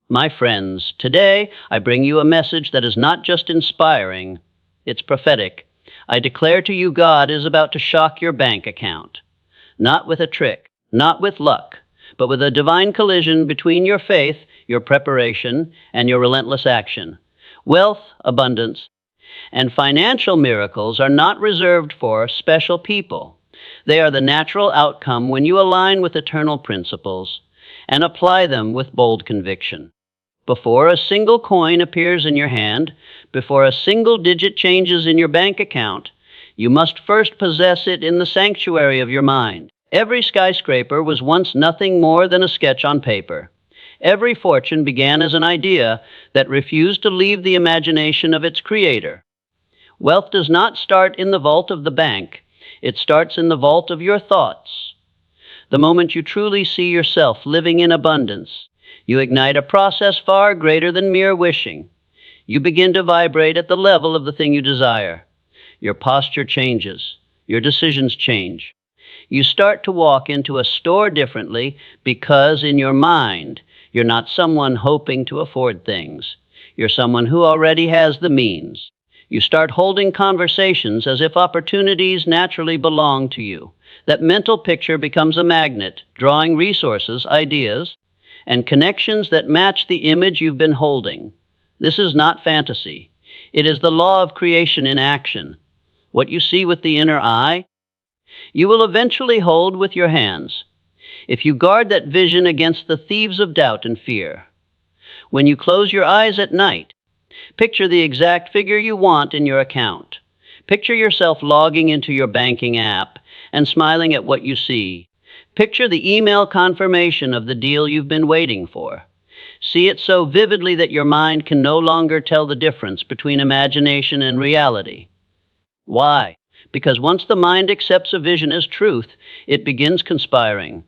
My friends, today I bring you a message that is not just inspiring, it's prophetic. I declare to you God is about to shock your bank account. Not with a trick, not with luck, but with a divine collision between your faith, your preparation, and your relentless action. Wealth, abundance, and financial miracles are not reserved for special people. They are the natural outcome when you align with eternal principles and apply them with bold conviction. Before a single coin appears in your hand, before a single digit changes in your bank account, you must first possess it in the sanctuary of your mind. Every skyscraper was once nothing more than a sketch on paper. Every fortune began as an idea that refused to leave the imagination of its creator. Wealth does not start in the vault of the bank. It starts in the vault of your thoughts. The moment you truly see yourself living in abundance, you ignite a process far greater than mere wishing. You begin to vibrate at the level of the thing you desire. Your posture changes. Your decisions change. You start to walk into a store differently because in your mind, you're not someone hoping to afford things. You're someone who already has the means. You start holding conversations as if opportunities naturally belong to you. That mental picture becomes a magnet, drawing resources, ideas, and connections that match the image you've been holding. This is not fantasy. It is the law of creation in action. What you see with the inner eye, you will eventually hold with your hands. If you guard that vision against the thieves of doubt and fear. When you close your eyes at night, picture the exact figure you want in your account. Picture yourself logging into your banking app and smiling at what you see. Picture the email confirmation of the deal you've been waiting for. See it so vividly that your mind can no longer tell the difference between imagination and reality. Why? Because once the mind accepts a vision as truth, it begins conspiring,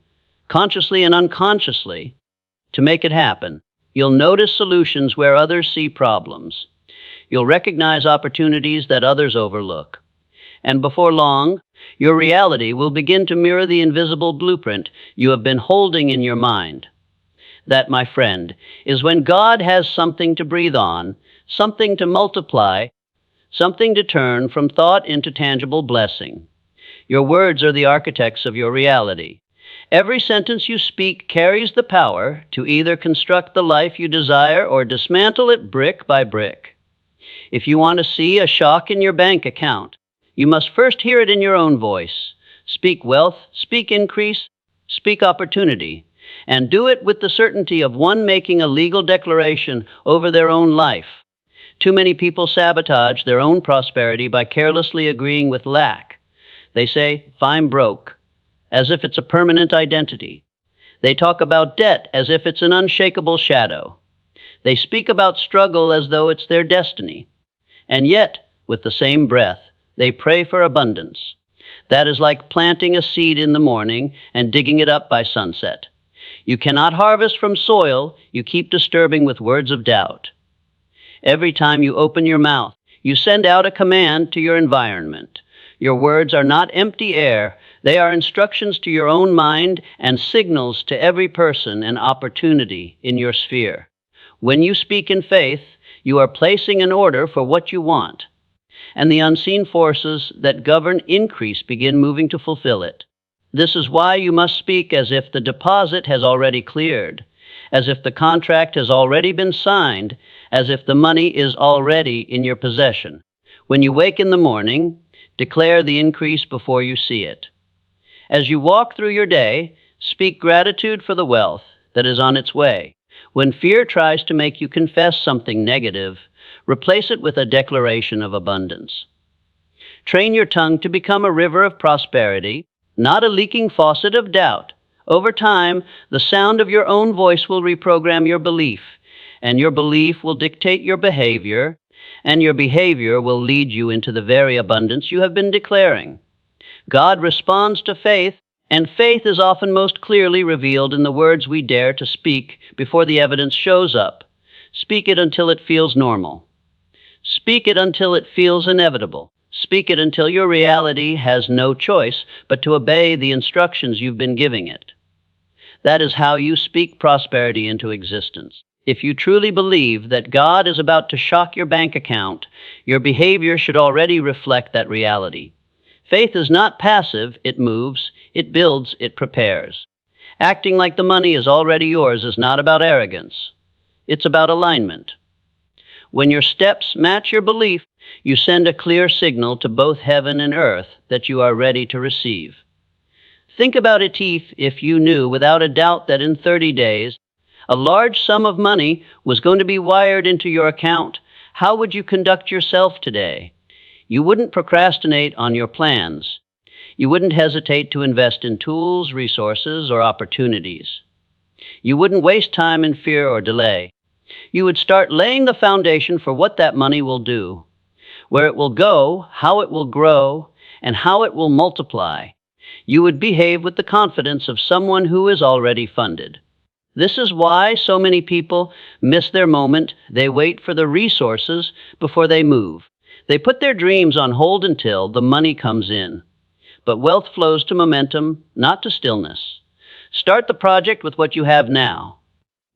consciously and unconsciously, to make it happen. You'll notice solutions where others see problems. You'll recognize opportunities that others overlook. And before long, your reality will begin to mirror the invisible blueprint you have been holding in your mind. That, my friend, is when God has something to breathe on, something to multiply, something to turn from thought into tangible blessing. Your words are the architects of your reality. Every sentence you speak carries the power to either construct the life you desire or dismantle it brick by brick. If you want to see a shock in your bank account, you must first hear it in your own voice. Speak wealth, speak increase, speak opportunity, and do it with the certainty of one making a legal declaration over their own life. Too many people sabotage their own prosperity by carelessly agreeing with lack. They say, "I'm broke," as if it's a permanent identity. They talk about debt as if it's an unshakable shadow. They speak about struggle as though it's their destiny. And yet, with the same breath, they pray for abundance. That is like planting a seed in the morning and digging it up by sunset. You cannot harvest from soil you keep disturbing with words of doubt. Every time you open your mouth, you send out a command to your environment. Your words are not empty air. They are instructions to your own mind and signals to every person and opportunity in your sphere. When you speak in faith, you are placing an order for what you want, and the unseen forces that govern increase begin moving to fulfill it. This is why you must speak as if the deposit has already cleared, as if the contract has already been signed, as if the money is already in your possession. When you wake in the morning, declare the increase before you see it. As you walk through your day, speak gratitude for the wealth that is on its way. When fear tries to make you confess something negative, replace it with a declaration of abundance. Train your tongue to become a river of prosperity, not a leaking faucet of doubt. Over time, the sound of your own voice will reprogram your belief, and your belief will dictate your behavior, and your behavior will lead you into the very abundance you have been declaring. God responds to faith, and faith is often most clearly revealed in the words we dare to speak before the evidence shows up. Speak it until it feels normal. Speak it until it feels inevitable. Speak it until your reality has no choice but to obey the instructions you've been giving it. That is how you speak prosperity into existence. If you truly believe that God is about to shock your bank account, your behavior should already reflect that reality. Faith is not passive, it moves, it builds, it prepares. Acting like the money is already yours is not about arrogance. It's about alignment. When your steps match your belief, you send a clear signal to both heaven and earth that you are ready to receive. Think about it if you knew without a doubt that in 30 days, a large sum of money was going to be wired into your account. How would you conduct yourself today? You wouldn't procrastinate on your plans. You wouldn't hesitate to invest in tools, resources, or opportunities. You wouldn't waste time in fear or delay. You would start laying the foundation for what that money will do, where it will go, how it will grow, and how it will multiply. You would behave with the confidence of someone who is already funded. This is why so many people miss their moment. They wait for the resources before they move. They put their dreams on hold until the money comes in. But wealth flows to momentum, not to stillness. Start the project with what you have now.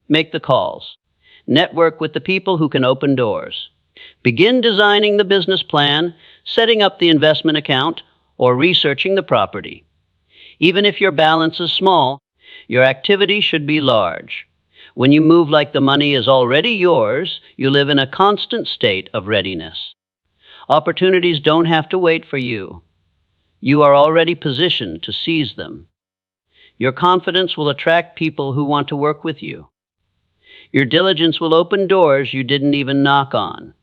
Make the calls. Network with the people who can open doors. Begin designing the business plan, setting up the investment account, or researching the property. Even if your balance is small, your activity should be large. When you move like the money is already yours, you live in a constant state of readiness. Opportunities don't have to wait for you. You are already positioned to seize them. Your confidence will attract people who want to work with you. Your diligence will open doors you didn't even knock on.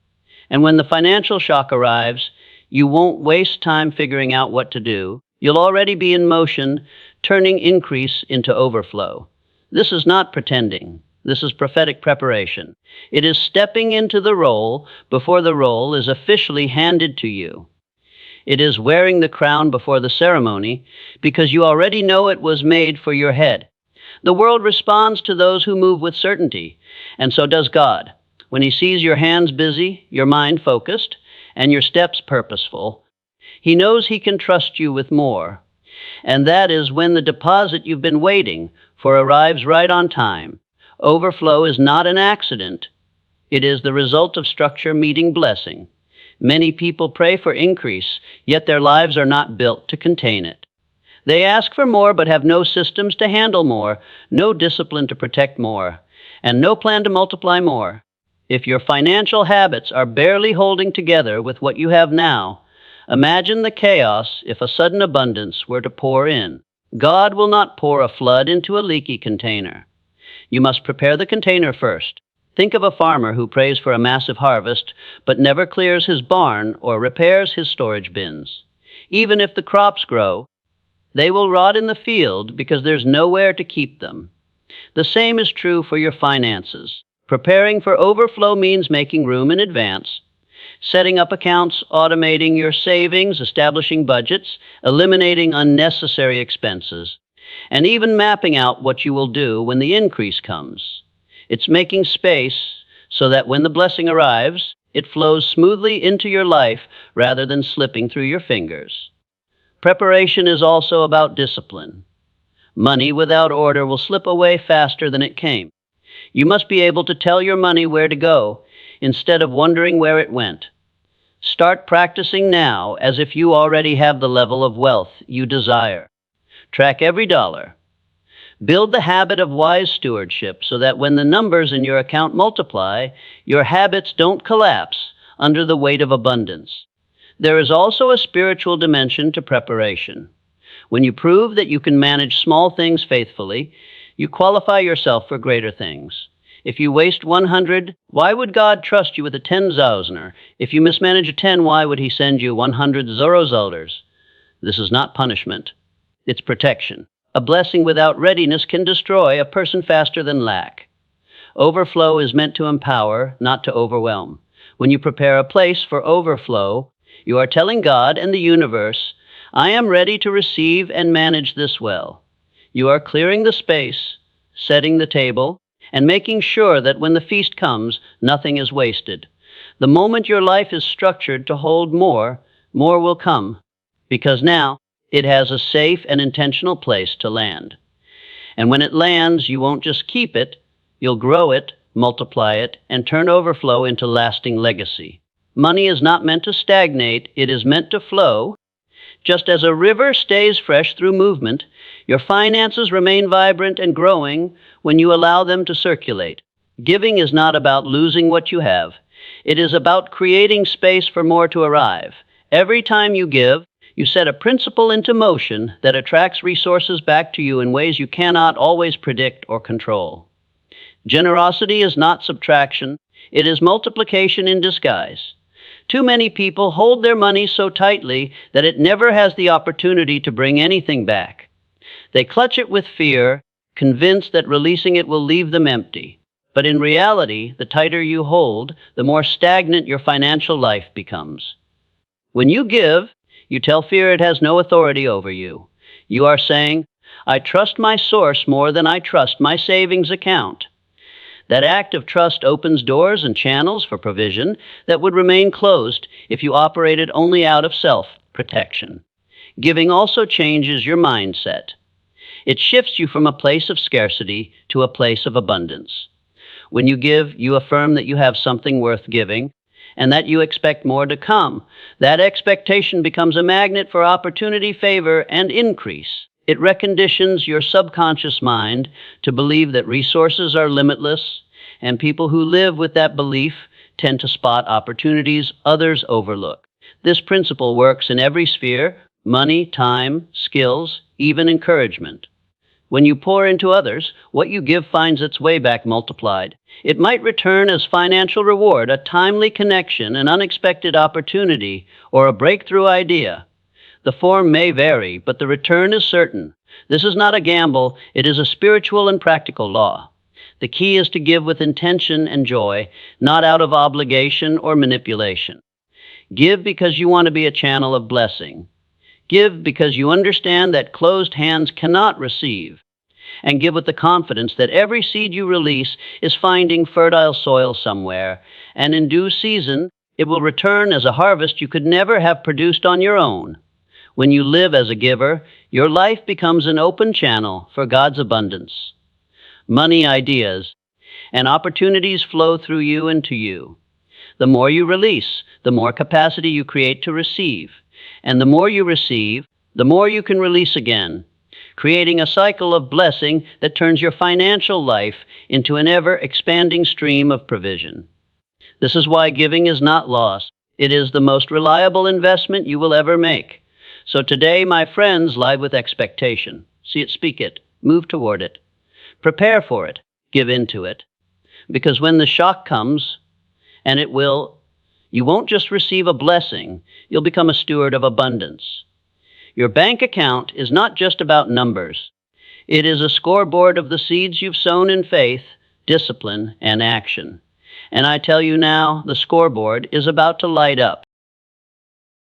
And when the financial shock arrives, you won't waste time figuring out what to do. You'll already be in motion, turning increase into overflow. This is not pretending. This is prophetic preparation. It is stepping into the role before the role is officially handed to you. It is wearing the crown before the ceremony because you already know it was made for your head. The world responds to those who move with certainty, and so does God. When He sees your hands busy, your mind focused, and your steps purposeful, He knows He can trust you with more. And that is when the deposit you've been waiting for arrives right on time. Overflow is not an accident. It is the result of structure meeting blessing. Many people pray for increase, yet their lives are not built to contain it. They ask for more but have no systems to handle more, no discipline to protect more, and no plan to multiply more. If your financial habits are barely holding together with what you have now, imagine the chaos if a sudden abundance were to pour in. God will not pour a flood into a leaky container. You must prepare the container first. Think of a farmer who prays for a massive harvest, but never clears his barn or repairs his storage bins. Even if the crops grow, they will rot in the field because there's nowhere to keep them. The same is true for your finances. Preparing for overflow means making room in advance, setting up accounts, automating your savings, establishing budgets, eliminating unnecessary expenses, and even mapping out what you will do when the increase comes. It's making space so that when the blessing arrives, it flows smoothly into your life rather than slipping through your fingers. Preparation is also about discipline. Money without order will slip away faster than it came. You must be able to tell your money where to go instead of wondering where it went. Start practicing now as if you already have the level of wealth you desire. Track every dollar. Build the habit of wise stewardship so that when the numbers in your account multiply, your habits don't collapse under the weight of abundance. There is also a spiritual dimension to preparation. When you prove that you can manage small things faithfully, you qualify yourself for greater things. If you waste 100, why would God trust you with a 10,000er? If you mismanage a 10, why would He send you 100 Zorozolders? This is not punishment. It's protection. A blessing without readiness can destroy a person faster than lack. Overflow is meant to empower, not to overwhelm. When you prepare a place for overflow, you are telling God and the universe, I am ready to receive and manage this well. You are clearing the space, setting the table, and making sure that when the feast comes, nothing is wasted. The moment your life is structured to hold more, more will come, because now it has a safe and intentional place to land. And when it lands, you won't just keep it, you'll grow it, multiply it, and turn overflow into lasting legacy. Money is not meant to stagnate, it is meant to flow. Just as a river stays fresh through movement, your finances remain vibrant and growing when you allow them to circulate. Giving is not about losing what you have. It is about creating space for more to arrive. Every time you give, you set a principle into motion that attracts resources back to you in ways you cannot always predict or control. Generosity is not subtraction, it is multiplication in disguise. Too many people hold their money so tightly that it never has the opportunity to bring anything back. They clutch it with fear, convinced that releasing it will leave them empty. But in reality, the tighter you hold, the more stagnant your financial life becomes. When you give, you tell fear it has no authority over you. You are saying, I trust my source more than I trust my savings account. That act of trust opens doors and channels for provision that would remain closed if you operated only out of self-protection. Giving also changes your mindset. It shifts you from a place of scarcity to a place of abundance. When you give, you affirm that you have something worth giving and that you expect more to come. That expectation becomes a magnet for opportunity, favor, and increase. It reconditions your subconscious mind to believe that resources are limitless, and people who live with that belief tend to spot opportunities others overlook. This principle works in every sphere: money, time, skills, even encouragement. When you pour into others, what you give finds its way back multiplied. It might return as financial reward, a timely connection, an unexpected opportunity, or a breakthrough idea. The form may vary, but the return is certain. This is not a gamble, it is a spiritual and practical law. The key is to give with intention and joy, not out of obligation or manipulation. Give because you want to be a channel of blessing. Give because you understand that closed hands cannot receive. And give with the confidence that every seed you release is finding fertile soil somewhere, and in due season, it will return as a harvest you could never have produced on your own. When you live as a giver, your life becomes an open channel for God's abundance. Money ideas and opportunities flow through you and to you. The more you release, the more capacity you create to receive. And the more you receive, the more you can release again, creating a cycle of blessing that turns your financial life into an ever-expanding stream of provision. This is why giving is not lost. It is the most reliable investment you will ever make. So today, my friends, live with expectation. See it, speak it, move toward it. Prepare for it, give into it. Because when the shock comes, and it will, you won't just receive a blessing, you'll become a steward of abundance. Your bank account is not just about numbers. It is a scoreboard of the seeds you've sown in faith, discipline, and action. And I tell you now, the scoreboard is about to light up.